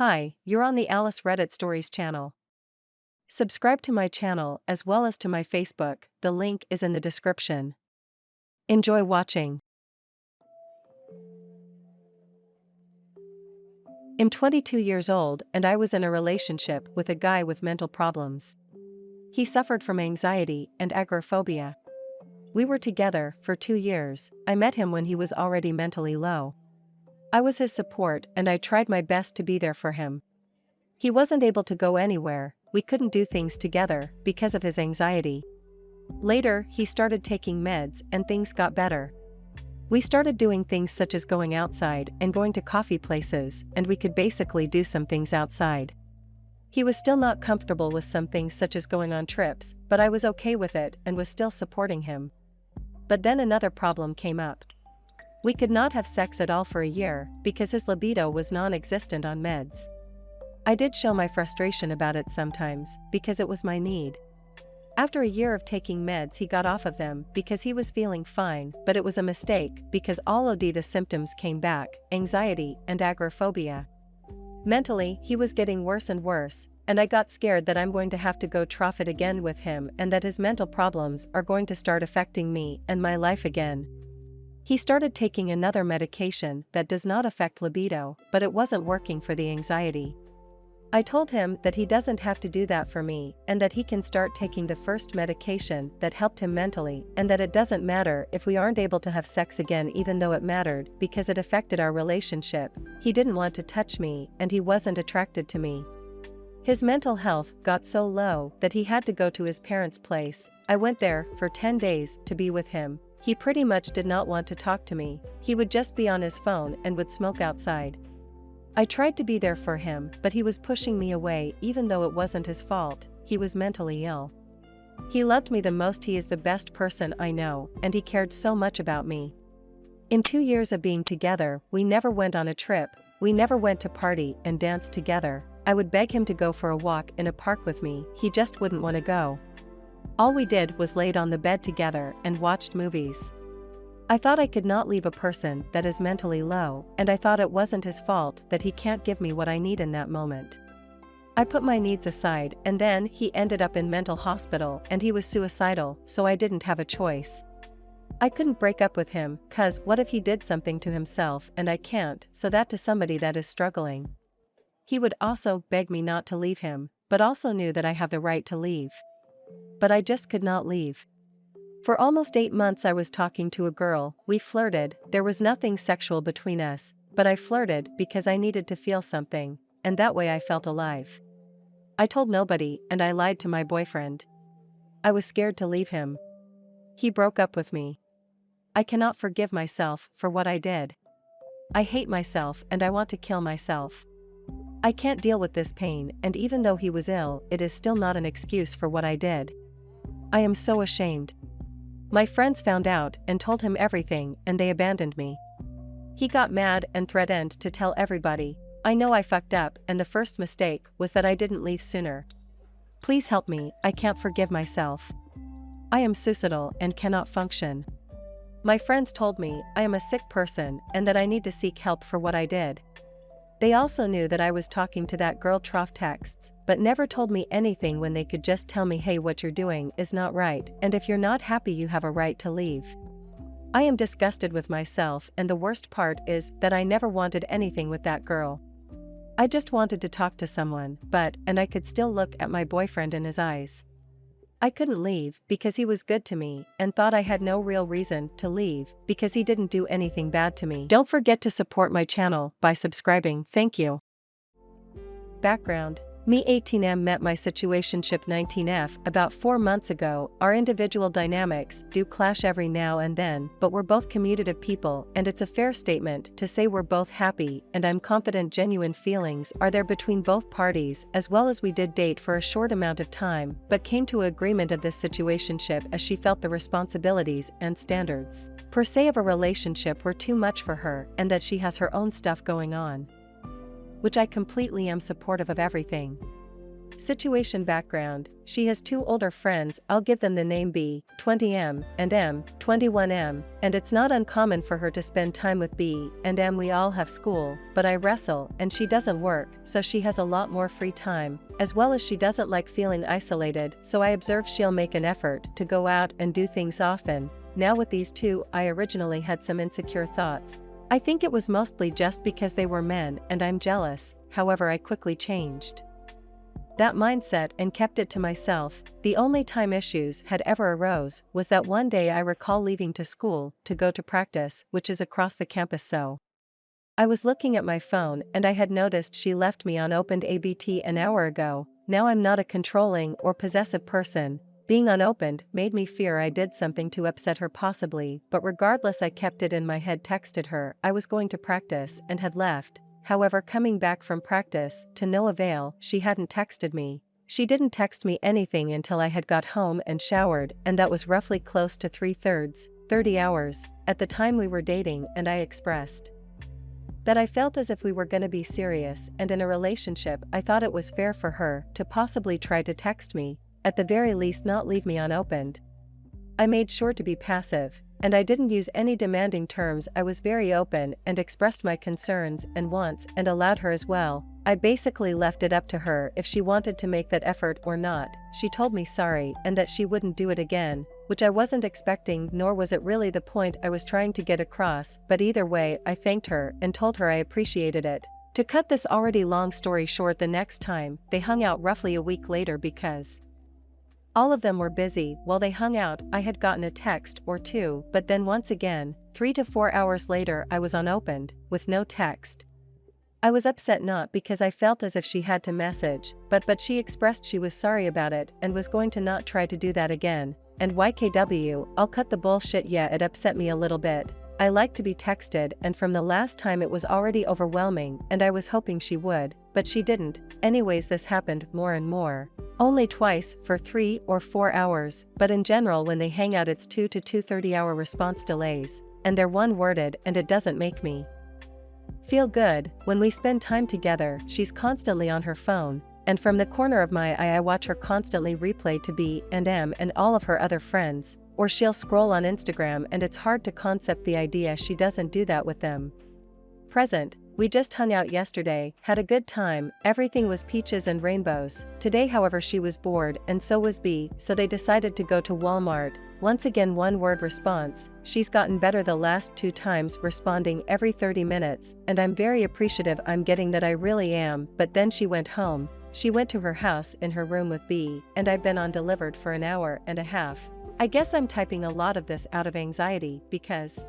Hi, you're on the Alice Reddit Stories channel. Subscribe to my channel as well as to my Facebook, the link is in the description. Enjoy watching. I'm 22 years old and I was in a relationship with a guy with mental problems. He suffered from anxiety and agoraphobia. We were together for 2 years. I met him when he was already mentally low. I was his support and I tried my best to be there for him. He wasn't able to go anywhere, we couldn't do things together because of his anxiety. Later, he started taking meds and things got better. We started doing things such as going outside and going to coffee places, and we could basically do some things outside. He was still not comfortable with some things such as going on trips, but I was okay with it and was still supporting him. But then another problem came up. We could not have sex at all for a year because his libido was non-existent on meds. I did show my frustration about it sometimes because it was my need. After a year of taking meds, he got off of them because he was feeling fine, but it was a mistake because all of the symptoms came back: anxiety and agoraphobia. Mentally, he was getting worse and worse, and I got scared that I'm going to have to go Trough it again with him and that his mental problems are going to start affecting me and my life again. He started taking another medication that does not affect libido, but it wasn't working for the anxiety. I told him that he doesn't have to do that for me and that he can start taking the first medication that helped him mentally, and that it doesn't matter if we aren't able to have sex again, even though it mattered because it affected our relationship. He didn't want to touch me and he wasn't attracted to me. His mental health got so low that he had to go to his parents' place. I went there for 10 days to be with him. He pretty much did not want to talk to me. He would just be on his phone and would smoke outside. I tried to be there for him, but he was pushing me away even though it wasn't his fault. He was mentally ill. He loved me the most. He is the best person I know, and he cared so much about me. In 2 years of being together, we never went on a trip, we never went to party and danced together. I would beg him to go for a walk in a park with me, he just wouldn't want to go. All we did was laid on the bed together and watched movies. I thought I could not leave a person that is mentally low, and I thought it wasn't his fault that he can't give me what I need in that moment. I put my needs aside, and then he ended up in mental hospital and he was suicidal, so I didn't have a choice. I couldn't break up with him, cause what if he did something to himself and I can't, so that to somebody that is struggling. He would also beg me not to leave him, but also knew that I have the right to leave. But I just could not leave. For almost 8 months I was talking to a girl, we flirted, there was nothing sexual between us, but I flirted because I needed to feel something, and that way I felt alive. I told nobody and I lied to my boyfriend. I was scared to leave him. He broke up with me. I cannot forgive myself for what I did. I hate myself and I want to kill myself. I can't deal with this pain, and even though he was ill, it is still not an excuse for what I did. I am so ashamed. My friends found out and told him everything and they abandoned me. He got mad and threatened to tell everybody. I know I fucked up and the first mistake was that I didn't leave sooner. Please help me, I can't forgive myself. I am suicidal and cannot function. My friends told me I am a sick person and that I need to seek help for what I did. They also knew that I was talking to that girl Trough texts, but never told me anything when they could just tell me, hey, what you're doing is not right, and if you're not happy you have a right to leave. I am disgusted with myself, and the worst part is that I never wanted anything with that girl. I just wanted to talk to someone, and I could still look at my boyfriend in his eyes. I couldn't leave because he was good to me and thought I had no real reason to leave because he didn't do anything bad to me. Don't forget to support my channel by subscribing. Thank you. Background: Me 18M met my situationship 19F about 4 months ago. Our individual dynamics do clash every now and then, but we're both commutative people and it's a fair statement to say we're both happy, and I'm confident genuine feelings are there between both parties, as well as we did date for a short amount of time, but came to agreement of this situationship as she felt the responsibilities and standards per se of a relationship were too much for her and that she has her own stuff going on. Which I completely am supportive of everything. Situation background: she has two older friends, I'll give them the name B, 20M, and M, 21M, and it's not uncommon for her to spend time with B and M. We all have school, but I wrestle and she doesn't work, so she has a lot more free time, as well as she doesn't like feeling isolated, so I observe she'll make an effort to go out and do things often. Now with these two, I originally had some insecure thoughts. I think it was mostly just because they were men and I'm jealous, however I quickly changed that mindset and kept it to myself. The only time issues had ever arose was that one day I recall leaving to school to go to practice, which is across the campus, so I was looking at my phone and I had noticed she left me unopened ABT an hour ago. Now I'm not a controlling or possessive person. Being unopened made me fear I did something to upset her possibly, but regardless I kept it in my head, texted her I was going to practice and had left. However, coming back from practice, to no avail, she hadn't texted me. She didn't text me anything until I had got home and showered, and that was roughly close to 30 hours, at the time we were dating, and I expressed that I felt as if we were gonna be serious and in a relationship. I thought it was fair for her to possibly try to text me, at the very least not leave me unopened. I made sure to be passive, and I didn't use any demanding terms. I was very open and expressed my concerns and wants and allowed her as well. I basically left it up to her if she wanted to make that effort or not. She told me sorry and that she wouldn't do it again, which I wasn't expecting, nor was it really the point I was trying to get across, but either way I thanked her and told her I appreciated it. To cut this already long story short, the next time they hung out roughly a week later, because all of them were busy while they hung out, I had gotten a text or two, but then once again, 3 to 4 hours later I was unopened, with no text. I was upset not because I felt as if she had to message, but she expressed she was sorry about it and was going to not try to do that again. And YKW, I'll cut the bullshit. Yeah, it upset me a little bit. I like to be texted, and from the last time it was already overwhelming and I was hoping she would, but she didn't. Anyways, this happened more and more. Only twice for 3 or 4 hours, but in general when they hang out it's 2 to 2 hour response delays, and they're one-worded, and it doesn't make me feel good. When we spend time together, she's constantly on her phone, and from the corner of my eye I watch her constantly replay to B and M and all of her other friends, or she'll scroll on Instagram, and it's hard to concept the idea she doesn't do that with them. Present. We just hung out yesterday, had a good time, everything was peaches and rainbows. Today however she was bored and so was B, so they decided to go to Walmart. Once again one-word response. She's gotten better the last 2 times, responding every 30 minutes, and I'm very appreciative. I'm getting that, I really am. But then she went home. She went to her house in her room with B, and I've been on delivered for an hour and a half. I guess I'm typing a lot of this out of anxiety because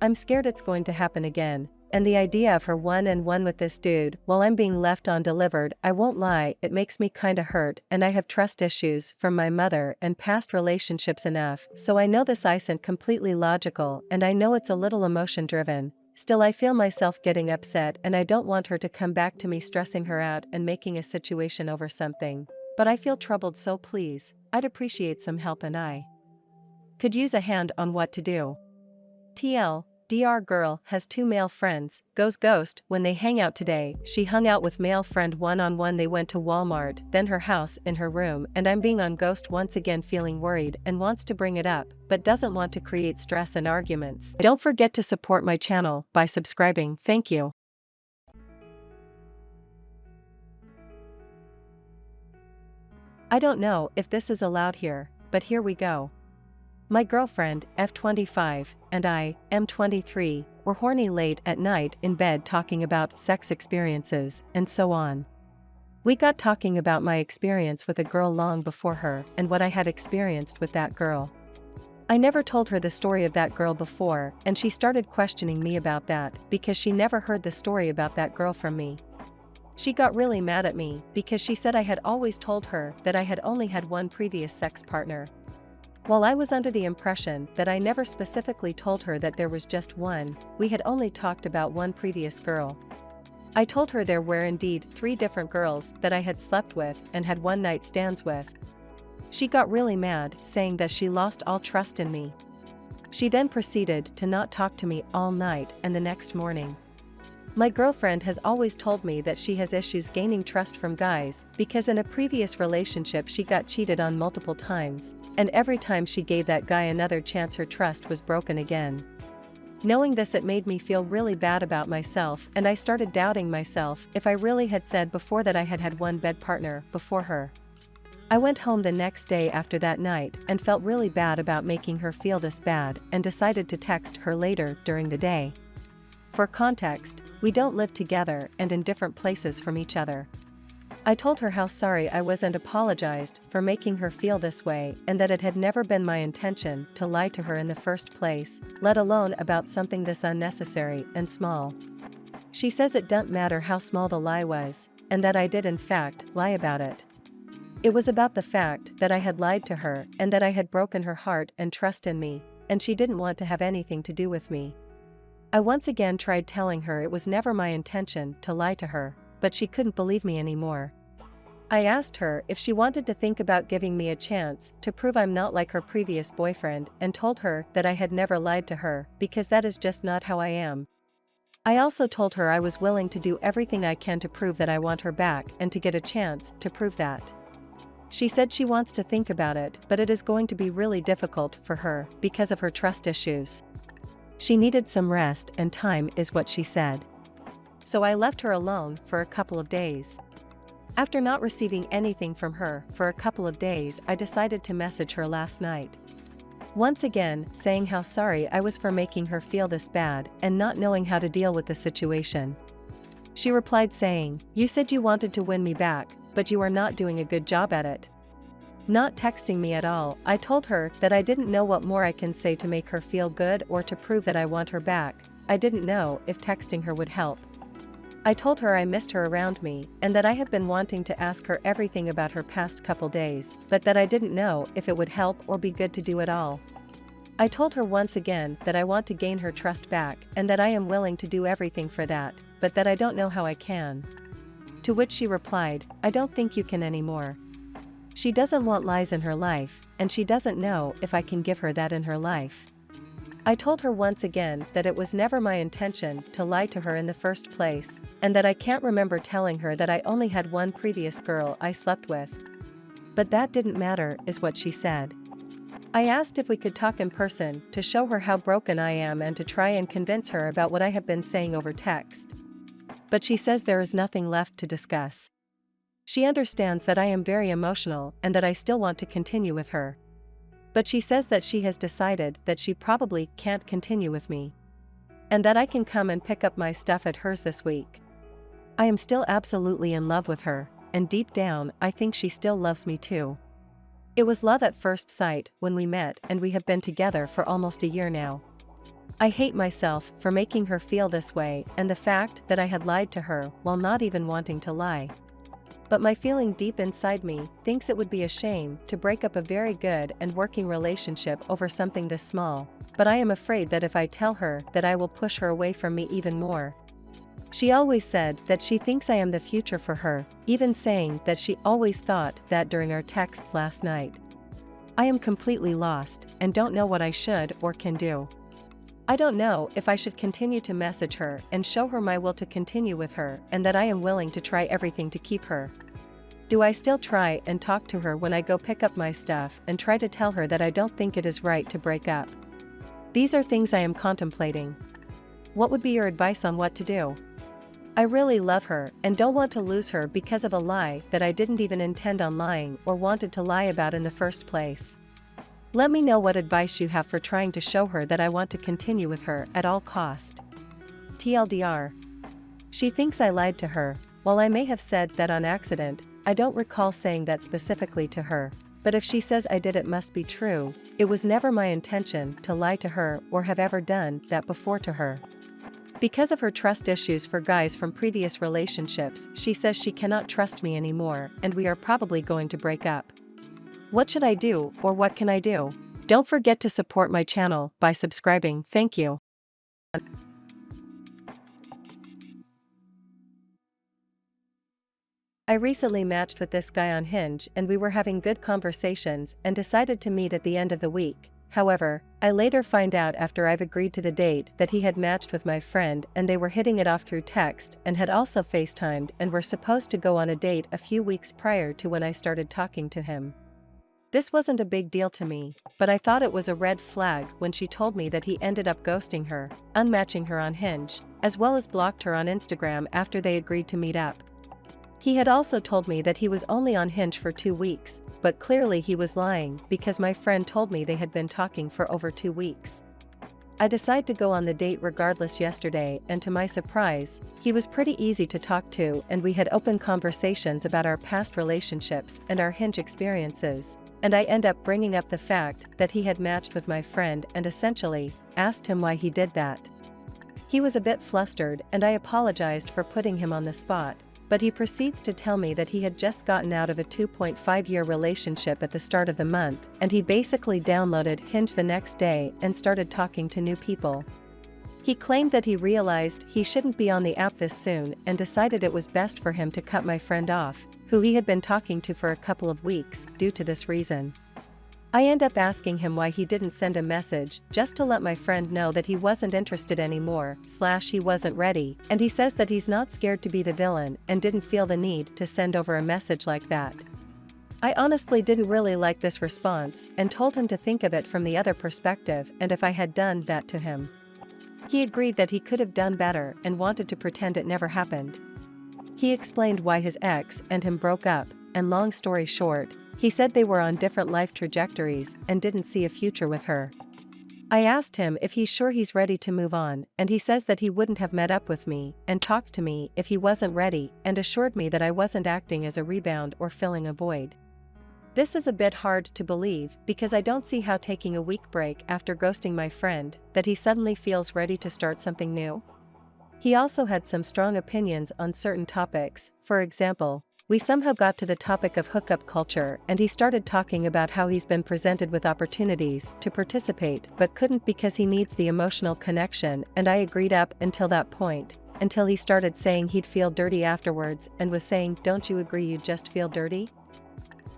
I'm scared it's going to happen again. And the idea of her one-on-one with this dude while I'm being left undelivered, I won't lie, it makes me kinda hurt, and I have trust issues from my mother and past relationships enough, so I know this isn't completely logical, and I know it's a little emotion-driven. Still, I feel myself getting upset, and I don't want her to come back to me stressing her out and making a situation over something. But I feel troubled, so please, I'd appreciate some help, and I could use a hand on what to do. TL. DR girl has 2 male friends, goes ghost. When they hang out today, she hung out with male friend one-on-one. They went to Walmart, then her house in her room, and I'm being on ghost once again, feeling worried and wants to bring it up, but doesn't want to create stress and arguments. Don't forget to support my channel by subscribing. Thank you. I don't know if this is allowed here, but here we go. My girlfriend, F25, and I, M23, were horny late at night in bed talking about sex experiences, and so on. We got talking about my experience with a girl long before her and what I had experienced with that girl. I never told her the story of that girl before, and she started questioning me about that because she never heard the story about that girl from me. She got really mad at me because she said I had always told her that I had only had one previous sex partner. While I was under the impression that I never specifically told her that there was just one, we had only talked about one previous girl. I told her there were indeed 3 different girls that I had slept with and had one-night stands with. She got really mad, saying that she lost all trust in me. She then proceeded to not talk to me all night and the next morning. My girlfriend has always told me that she has issues gaining trust from guys because in a previous relationship she got cheated on multiple times, and every time she gave that guy another chance her trust was broken again. Knowing this, it made me feel really bad about myself, and I started doubting myself if I really had said before that I had had one bed partner before her. I went home the next day after that night and felt really bad about making her feel this bad and decided to text her later during the day. For context, we don't live together and in different places from each other. I told her how sorry I was and apologized for making her feel this way and that it had never been my intention to lie to her in the first place, let alone about something this unnecessary and small. She says it doesn't matter how small the lie was, and that I did in fact lie about it. It was about the fact that I had lied to her and that I had broken her heart and trust in me, and she didn't want to have anything to do with me. I once again tried telling her it was never my intention to lie to her, but she couldn't believe me anymore. I asked her if she wanted to think about giving me a chance to prove I'm not like her previous boyfriend and told her that I had never lied to her because that is just not how I am. I also told her I was willing to do everything I can to prove that I want her back and to get a chance to prove that. She said she wants to think about it, but it is going to be really difficult for her because of her trust issues. She needed some rest and time is what she said. So I left her alone for a couple of days. After not receiving anything from her for a couple of days, I decided to message her last night. Once again, saying how sorry I was for making her feel this bad and not knowing how to deal with the situation. She replied saying, "You said you wanted to win me back, but you are not doing a good job at it." Not texting me at all, I told her that I didn't know what more I can say to make her feel good or to prove that I want her back. I didn't know if texting her would help. I told her I missed her around me and that I have been wanting to ask her everything about her past couple days, but that I didn't know if it would help or be good to do at all. I told her once again that I want to gain her trust back and that I am willing to do everything for that, but that I don't know how I can. To which she replied, "I don't think you can anymore." She doesn't want lies in her life, and she doesn't know if I can give her that in her life. I told her once again that it was never my intention to lie to her in the first place, and that I can't remember telling her that I only had one previous girl I slept with. But that didn't matter, is what she said. I asked if we could talk in person to show her how broken I am and to try and convince her about what I have been saying over text. But she says there is nothing left to discuss. She understands that I am very emotional and that I still want to continue with her. But she says that she has decided that she probably can't continue with me. And that I can come and pick up my stuff at hers this week. I am still absolutely in love with her, and deep down I think she still loves me too. It was love at first sight when we met, and we have been together for almost a year now. I hate myself for making her feel this way and the fact that I had lied to her while not even wanting to lie. But my feeling deep inside me thinks it would be a shame to break up a very good and working relationship over something this small, but I am afraid that if I tell her that I will push her away from me even more. She always said that she thinks I am the future for her, even saying that she always thought that during our texts last night. I am completely lost and don't know what I should or can do. I don't know if I should continue to message her and show her my will to continue with her and that I am willing to try everything to keep her. Do I still try and talk to her when I go pick up my stuff and try to tell her that I don't think it is right to break up? These are things I am contemplating. What would be your advice on what to do? I really love her and don't want to lose her because of a lie that I didn't even intend on lying or wanted to lie about in the first place. Let me know what advice you have for trying to show her that I want to continue with her at all cost. TLDR. She thinks I lied to her. While I may have said that on accident, I don't recall saying that specifically to her, but if she says I did, it must be true. It was never my intention to lie to her or have ever done that before to her. Because of her trust issues for guys from previous relationships, she says she cannot trust me anymore and we are probably going to break up. What should I do, or what can I do? Don't forget to support my channel by subscribing. Thank you. I recently matched with this guy on Hinge and we were having good conversations and decided to meet at the end of the week, However, I later find out after I've agreed to the date that he had matched with my friend and they were hitting it off through text and had also FaceTimed and were supposed to go on a date a few weeks prior to when I started talking to him. This wasn't a big deal to me, but I thought it was a red flag when she told me that he ended up ghosting her, unmatching her on Hinge, as well as blocked her on Instagram after they agreed to meet up. He had also told me that he was only on Hinge for 2 weeks, but clearly he was lying because my friend told me they had been talking for over 2 weeks. I decided to go on the date regardless yesterday, and to my surprise, he was pretty easy to talk to and we had open conversations about our past relationships and our Hinge experiences, and I end up bringing up the fact that he had matched with my friend and essentially asked him why he did that. He was a bit flustered and I apologized for putting him on the spot, but he proceeds to tell me that he had just gotten out of a 2.5-year relationship at the start of the month, and he basically downloaded Hinge the next day and started talking to new people. He claimed that he realized he shouldn't be on the app this soon and decided it was best for him to cut my friend off, who he had been talking to for a couple of weeks, due to this reason. I end up asking him why he didn't send a message just to let my friend know that he wasn't interested anymore, / he wasn't ready, and he says that he's not scared to be the villain and didn't feel the need to send over a message like that. I honestly didn't really like this response and told him to think of it from the other perspective and if I had done that to him. He agreed that he could have done better and wanted to pretend it never happened. He explained why his ex and him broke up, and long story short, he said they were on different life trajectories and didn't see a future with her. I asked him if he's sure he's ready to move on, and he says that he wouldn't have met up with me and talked to me if he wasn't ready, and assured me that I wasn't acting as a rebound or filling a void. This is a bit hard to believe because I don't see how taking a week break after ghosting my friend that he suddenly feels ready to start something new. He also had some strong opinions on certain topics. For example, we somehow got to the topic of hookup culture and he started talking about how he's been presented with opportunities to participate but couldn't because he needs the emotional connection, and I agreed up until that point, until he started saying he'd feel dirty afterwards and was saying, "Don't you agree you just feel dirty?"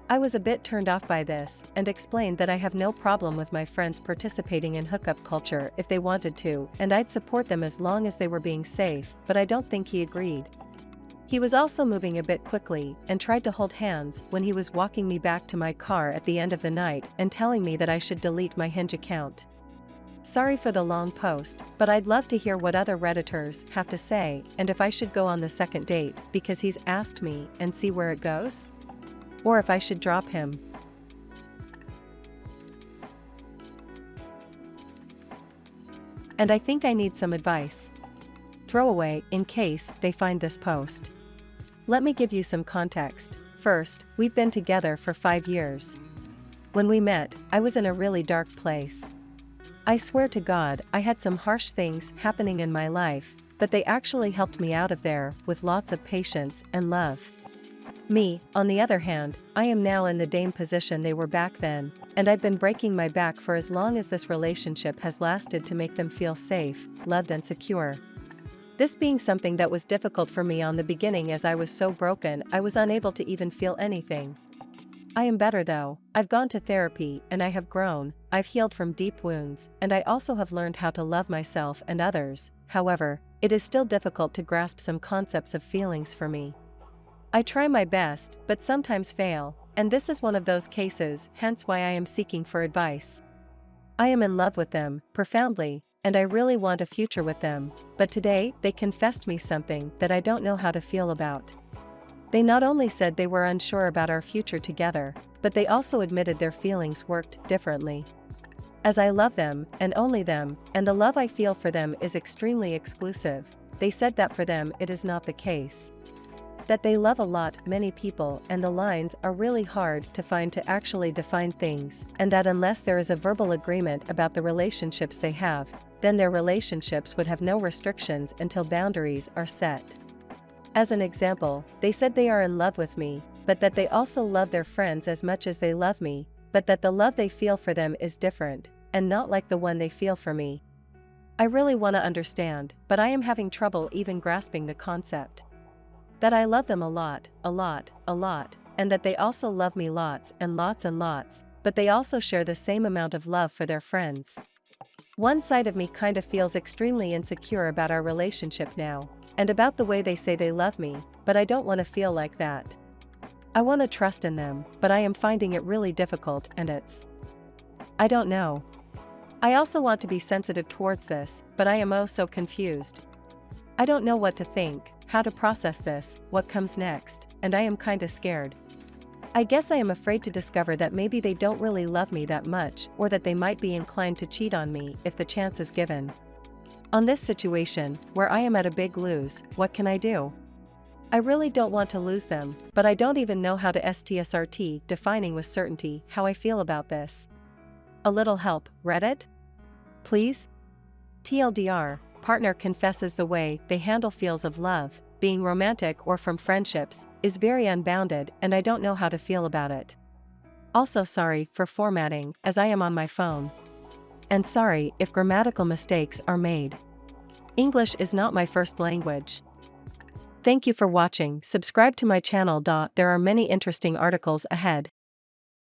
I was a bit turned off by this and explained that I have no problem with my friends participating in hookup culture if they wanted to, and I'd support them as long as they were being safe, but I don't think he agreed. He was also moving a bit quickly and tried to hold hands when he was walking me back to my car at the end of the night and telling me that I should delete my Hinge account. Sorry for the long post, but I'd love to hear what other Redditors have to say and if I should go on the second date because he's asked me and see where it goes? Or if I should drop him. And I think I need some advice. Throwaway, in case they find this post. Let me give you some context. First, we've been together for 5 years. When we met, I was in a really dark place. I swear to God, I had some harsh things happening in my life, but they actually helped me out of there with lots of patience and love. Me, on the other hand, I am now in the same position they were back then, and I've been breaking my back for as long as this relationship has lasted to make them feel safe, loved and secure. This being something that was difficult for me on the beginning as I was so broken I was unable to even feel anything. I am better though. I've gone to therapy and I have grown, I've healed from deep wounds, and I also have learned how to love myself and others. However, it is still difficult to grasp some concepts of feelings for me. I try my best, but sometimes fail, and this is one of those cases, hence why I am seeking for advice. I am in love with them, profoundly, and I really want a future with them, but today they confessed me something that I don't know how to feel about. They not only said they were unsure about our future together, but they also admitted their feelings worked differently. As I love them, and only them, and the love I feel for them is extremely exclusive, they said that for them it is not the case. That they love a lot, many people, and the lines are really hard to find to actually define things, and that unless there is a verbal agreement about the relationships they have, then their relationships would have no restrictions until boundaries are set. As an example, they said they are in love with me, but that they also love their friends as much as they love me, but that the love they feel for them is different, and not like the one they feel for me. I really want to understand, but I am having trouble even grasping the concept. That I love them a lot, and that they also love me lots and lots and lots, but they also share the same amount of love for their friends. One side of me kind of feels extremely insecure about our relationship now, and about the way they say they love me, but I don't want to feel like that. I want to trust in them, but I am finding it really difficult, and I don't know. I also want to be sensitive towards this, but I am oh so confused. I don't know what to think, how to process this, what comes next, and I am kinda scared. I guess I am afraid to discover that maybe they don't really love me that much, or that they might be inclined to cheat on me if the chance is given. On this situation, where I am at a big lose, what can I do? I really don't want to lose them, but I don't even know how to STSRT defining with certainty how I feel about this. A little help, Reddit? Please? TLDR, partner confesses the way they handle feels of love, being romantic or from friendships, is very unbounded and I don't know how to feel about it. Also sorry for formatting as I am on my phone. And sorry if grammatical mistakes are made. English is not my first language. Thank you for watching. Subscribe to my channel. There are many interesting articles ahead.